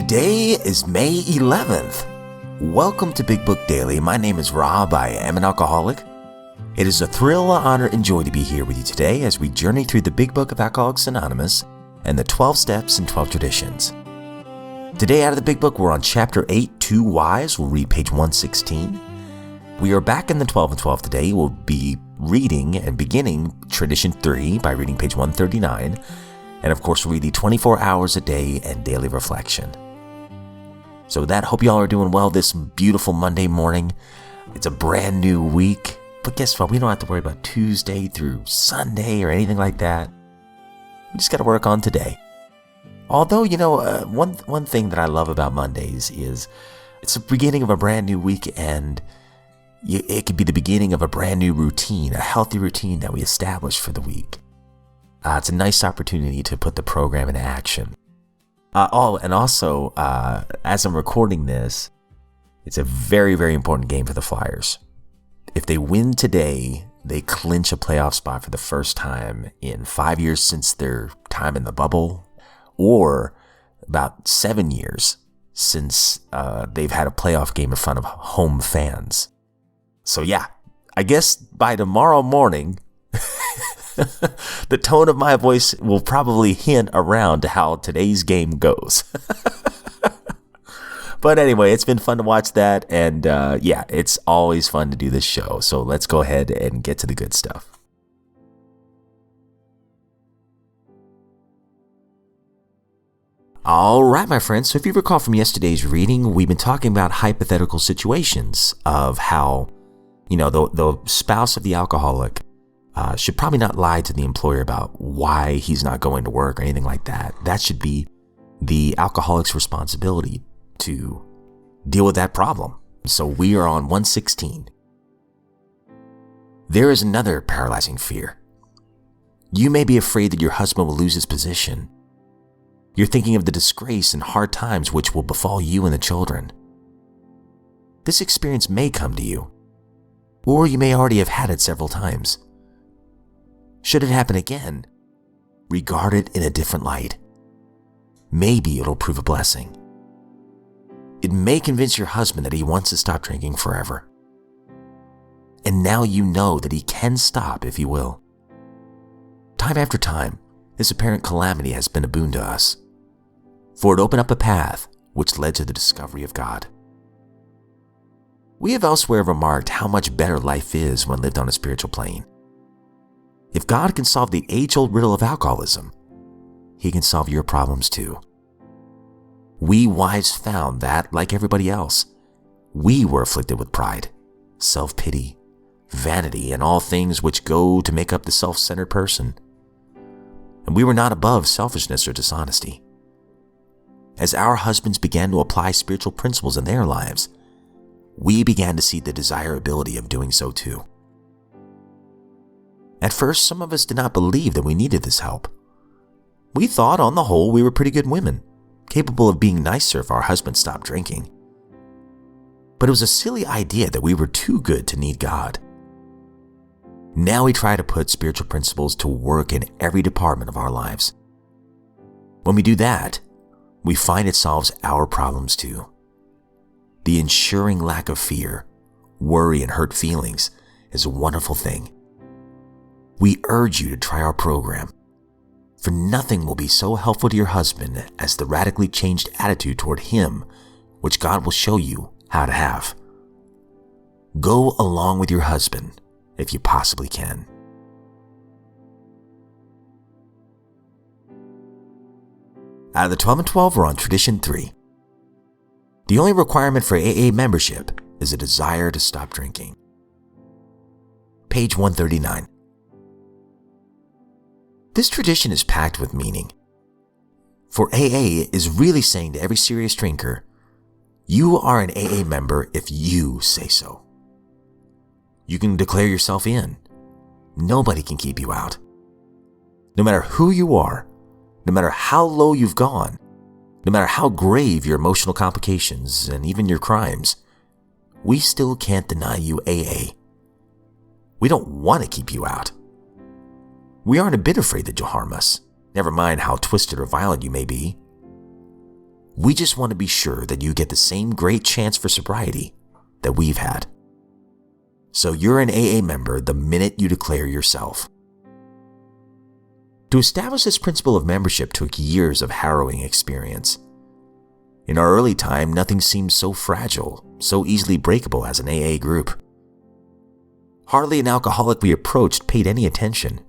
Today is May 11th. Welcome to Big Book Daily. My name is Rob. I am an alcoholic. It is a thrill, honor, and joy to be here with you today as we journey through the Big Book of Alcoholics Anonymous and the 12 Steps and 12 Traditions. Today out of the Big Book, we're on Chapter 8, Two Whys. We'll read page 116. We are back in the 12 and 12 today. We'll be reading and beginning Tradition 3 by reading page 139. And of course, we'll read the 24 hours a day and daily reflection. So with that, hope y'all are doing well this beautiful Monday morning. It's a brand new week. But guess what? We don't have to worry about Tuesday through Sunday or anything like that. We just got to work on today. Although, one thing that I love about Mondays is it's the beginning of a brand new week, and it could be the beginning of a brand new routine, a healthy routine that we establish for the week. It's a nice opportunity to put the program into action. And also, as I'm recording this, it's a very, very important game for the Flyers. If they win today, they clinch a playoff spot for the first time in 5 years since their time in the bubble, or about 7 years since they've had a playoff game in front of home fans. So yeah, I guess by tomorrow morning, the tone of my voice will probably hint around to how today's game goes. But anyway, it's been fun to watch that. And it's always fun to do this show. So let's go ahead and get to the good stuff. All right, my friends. So if you recall from yesterday's reading, we've been talking about hypothetical situations of how, the spouse of the alcoholic should probably not lie to the employer about why he's not going to work or anything like that. That should be the alcoholic's responsibility to deal with that problem. So we are on 116. There is another paralyzing fear. You may be afraid that your husband will lose his position. You're thinking of the disgrace and hard times which will befall you and the children. This experience may come to you, or you may already have had it several times. Should it happen again, regard it in a different light. Maybe it'll prove a blessing. It may convince your husband that he wants to stop drinking forever. And now you know that he can stop if he will. Time after time, this apparent calamity has been a boon to us, for it opened up a path which led to the discovery of God. We have elsewhere remarked how much better life is when lived on a spiritual plane. If God can solve the age-old riddle of alcoholism, he can solve your problems too. We wives found that, like everybody else, we were afflicted with pride, self-pity, vanity, and all things which go to make up the self-centered person. And we were not above selfishness or dishonesty. As our husbands began to apply spiritual principles in their lives, we began to see the desirability of doing so too. At first, some of us did not believe that we needed this help. We thought, on the whole, we were pretty good women, capable of being nicer if our husbands stopped drinking. But it was a silly idea that we were too good to need God. Now we try to put spiritual principles to work in every department of our lives. When we do that, we find it solves our problems too. The ensuring lack of fear, worry, and hurt feelings is a wonderful thing. We urge you to try our program, for nothing will be so helpful to your husband as the radically changed attitude toward him, which God will show you how to have. Go along with your husband if you possibly can. Out of the 12 and 12, we're on Tradition 3. The only requirement for AA membership is a desire to stop drinking. Page 139. This tradition is packed with meaning. For AA is really saying to every serious drinker, you are an AA member if you say so. You can declare yourself in. Nobody can keep you out. No matter who you are, no matter how low you've gone, no matter how grave your emotional complications and even your crimes, we still can't deny you AA. We don't want to keep you out. We aren't a bit afraid that you'll harm us, never mind how twisted or violent you may be. We just want to be sure that you get the same great chance for sobriety that we've had. So you're an AA member the minute you declare yourself. To establish this principle of membership took years of harrowing experience. In our early time, nothing seemed so fragile, so easily breakable as an AA group. Hardly an alcoholic we approached paid any attention.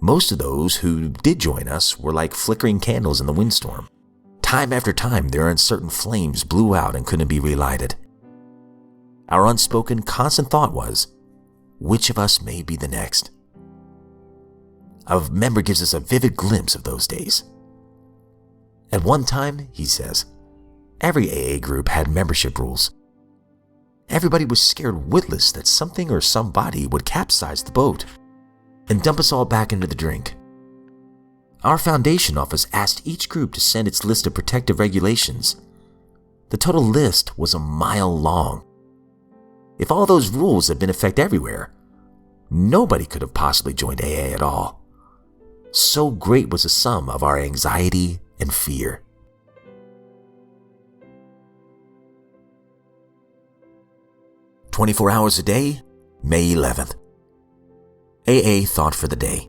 Most of those who did join us were like flickering candles in the windstorm. Time after time, their uncertain flames blew out and couldn't be relighted. Our unspoken, constant thought was, which of us may be the next? A member gives us a vivid glimpse of those days. At one time, he says, every AA group had membership rules. Everybody was scared witless that something or somebody would capsize the boat and dump us all back into the drink. Our foundation office asked each group to send its list of protective regulations. The total list was a mile long. If all those rules had been in effect everywhere, nobody could have possibly joined AA at all. So great was the sum of our anxiety and fear. "24 hours a day, May 11th. AA thought for the day.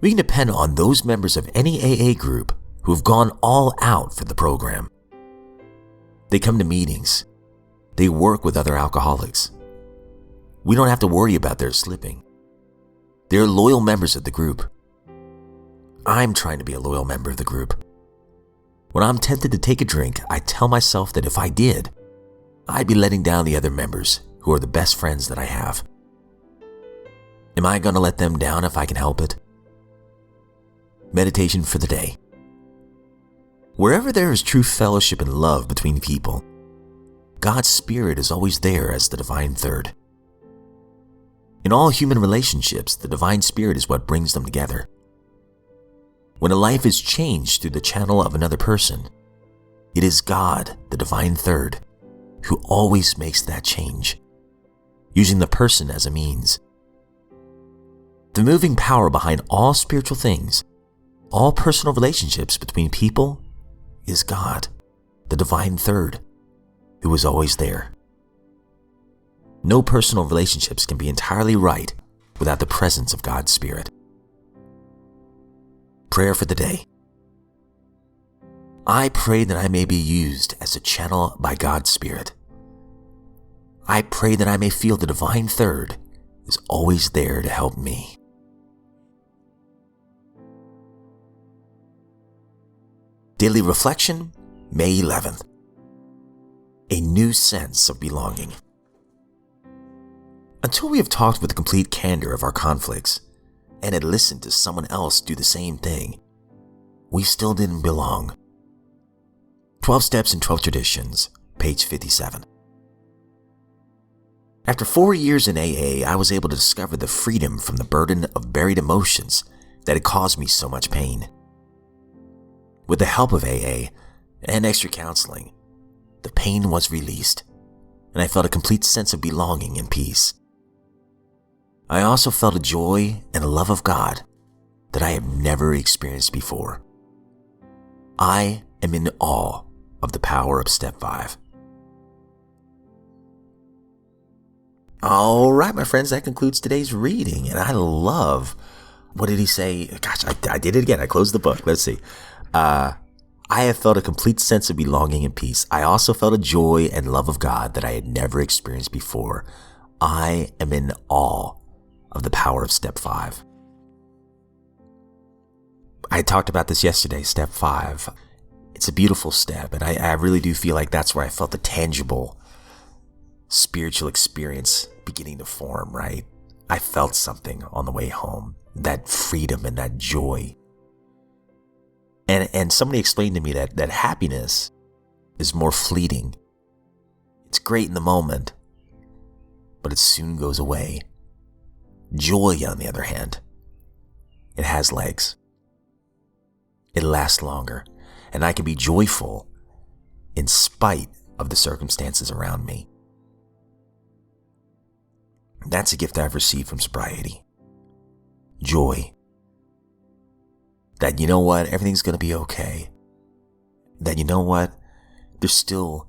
We can depend on those members of any AA group who have gone all out for the program. They come to meetings. They work with other alcoholics. We don't have to worry about their slipping. They're loyal members of the group. I'm trying to be a loyal member of the group. When I'm tempted to take a drink, I tell myself that if I did, I'd be letting down the other members who are the best friends that I have. Am I going to let them down if I can help it? Meditation for the day. Wherever there is true fellowship and love between people, God's Spirit is always there as the Divine Third. In all human relationships, the Divine Spirit is what brings them together. When a life is changed through the channel of another person, it is God, the Divine Third, who always makes that change, using the person as a means. The moving power behind all spiritual things, all personal relationships between people, is God, the Divine Third, who is always there. No personal relationships can be entirely right without the presence of God's Spirit. Prayer for the day. I pray that I may be used as a channel by God's Spirit. I pray that I may feel the Divine Third is always there to help me. Daily Reflection, May 11th. A new sense of belonging. Until we have talked with complete candor of our conflicts and had listened to someone else do the same thing, we still didn't belong. 12 Steps and 12 Traditions, page 57. After 4 years in AA, I was able to discover the freedom from the burden of buried emotions that had caused me so much pain. With the help of AA and extra counseling, the pain was released, and I felt a complete sense of belonging and peace. I also felt a joy and a love of God that I have never experienced before. I am in awe of the power of Step 5. All right, my friends, that concludes today's reading, and I love, what did he say? Gosh, I did it again. I closed the book. Let's see. I have felt a complete sense of belonging and peace. I also felt a joy and love of God that I had never experienced before. I am in awe of the power of Step 5. I talked about this yesterday, Step 5. It's a beautiful step, and I really do feel like that's where I felt the tangible spiritual experience beginning to form, right? I felt something on the way home, that freedom and that joy. And somebody explained to me that happiness is more fleeting. It's great in the moment, but it soon goes away. Joy, on the other hand, it has legs. It lasts longer, and I can be joyful in spite of the circumstances around me. That's a gift I've received from sobriety. Joy. That, you know what, everything's going to be okay. that, you know what, there's still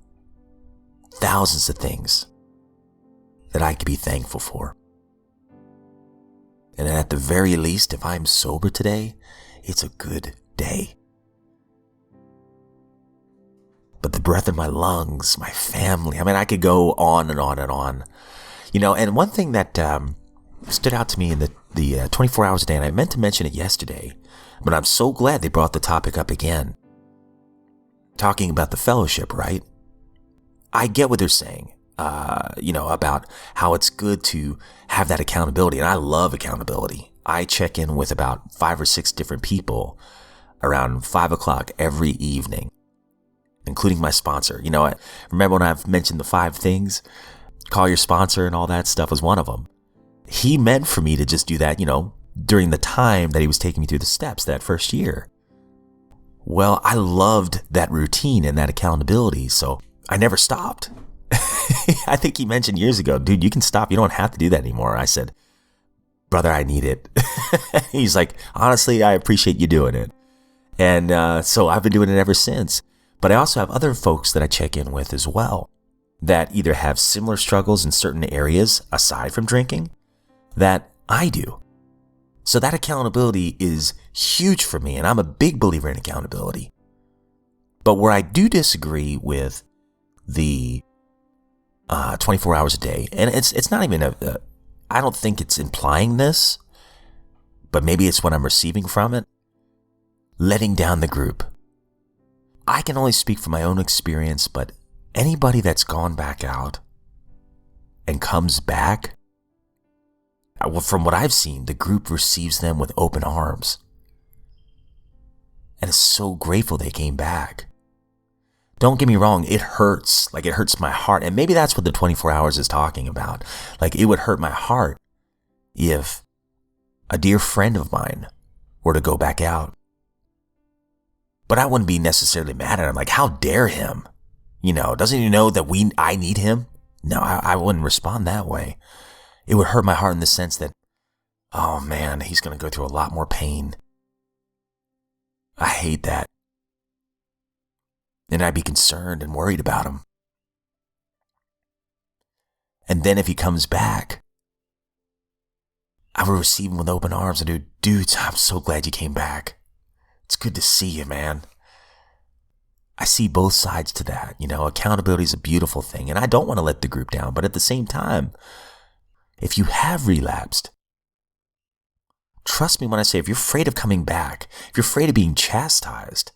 thousands of things that I could be thankful for. And at the very least, if I'm sober today, it's a good day. But the breath in my lungs, my family, I mean, I could go on and on and on. And one thing that stood out to me in the 24 hours a day, and I meant to mention it yesterday, but I'm so glad they brought the topic up again. Talking about the fellowship, right? I get what they're saying, about how it's good to have that accountability. And I love accountability. I check in with about 5 or 6 different people around 5 o'clock every evening, including my sponsor. I remember when I've mentioned the 5 things, call your sponsor and all that stuff was one of them. He meant for me to just do that, during the time that he was taking me through the steps that first year. Well, I loved that routine and that accountability, so I never stopped. I think he mentioned years ago, dude, you can stop. You don't have to do that anymore. I said, brother, I need it. He's like, honestly, I appreciate you doing it. And so I've been doing it ever since. But I also have other folks that I check in with as well that either have similar struggles in certain areas aside from drinking that I do. So that accountability is huge for me, and I'm a big believer in accountability. But where I do disagree with the 24 hours a day, and it's not even I don't think it's implying this, but maybe it's what I'm receiving from it, letting down the group. I can only speak from my own experience, but anybody that's gone back out and comes back, from what I've seen, the group receives them with open arms and is so grateful they came back. Don't get me wrong, it hurts. Like, it hurts my heart. And maybe that's what the 24 hours is talking about. Like, it would hurt my heart if a dear friend of mine were to go back out. But I wouldn't be necessarily mad at him. Like, how dare him? Doesn't he know that I need him? No, I wouldn't respond that way. It would hurt my heart in the sense that, oh man, he's going to go through a lot more pain. I hate that. And I'd be concerned and worried about him. And then if he comes back, I would receive him with open arms and do, dude, I'm so glad you came back. It's good to see you, man. I see both sides to that. Accountability is a beautiful thing, and I don't want to let the group down. But at the same time, if you have relapsed, trust me when I say, if you're afraid of coming back, if you're afraid of being chastised,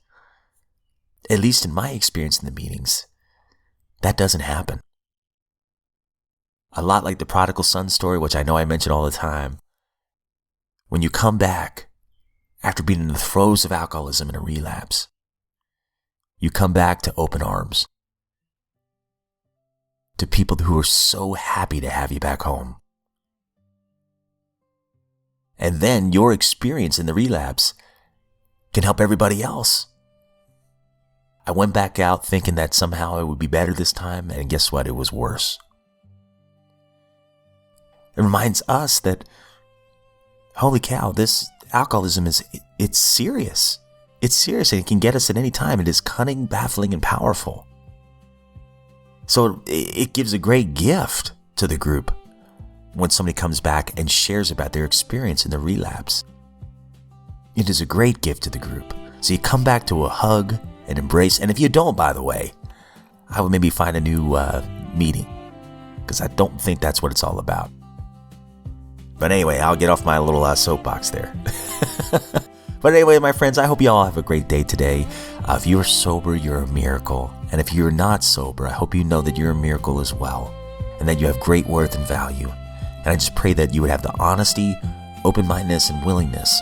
at least in my experience in the meetings, that doesn't happen. A lot like the prodigal son story, which I know I mention all the time. When you come back after being in the throes of alcoholism and a relapse, you come back to open arms, to people who are so happy to have you back home. And then your experience in the relapse can help everybody else. I went back out thinking that somehow it would be better this time, and guess what? It was worse. It reminds us that, holy cow, this alcoholism it's serious. It's serious, and it can get us at any time. It is cunning, baffling, and powerful. So it gives a great gift to the group when somebody comes back and shares about their experience in the relapse. It is a great gift to the group. So you come back to a hug, and embrace. And if you don't, by the way, I would maybe find a new meeting, because I don't think that's what it's all about. But anyway, I'll get off my little soapbox there. But anyway, my friends, I hope you all have a great day today. If you're sober, you're a miracle. And if you're not sober, I hope you know that you're a miracle as well, and that you have great worth and value. And I just pray that you would have the honesty, open-mindedness, and willingness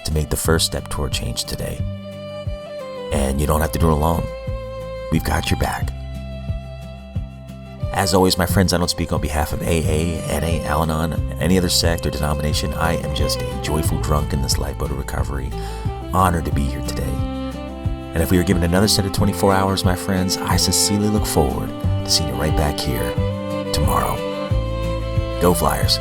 to make the first step toward change today. And you don't have to do it alone. We've got your back. As always, my friends, I don't speak on behalf of AA, NA, Al-Anon, any other sect or denomination. I am just a joyful drunk in this lifeboat of recovery. Honored to be here today. And if we are given another set of 24 hours, my friends, I sincerely look forward to seeing you right back here tomorrow. Go Flyers.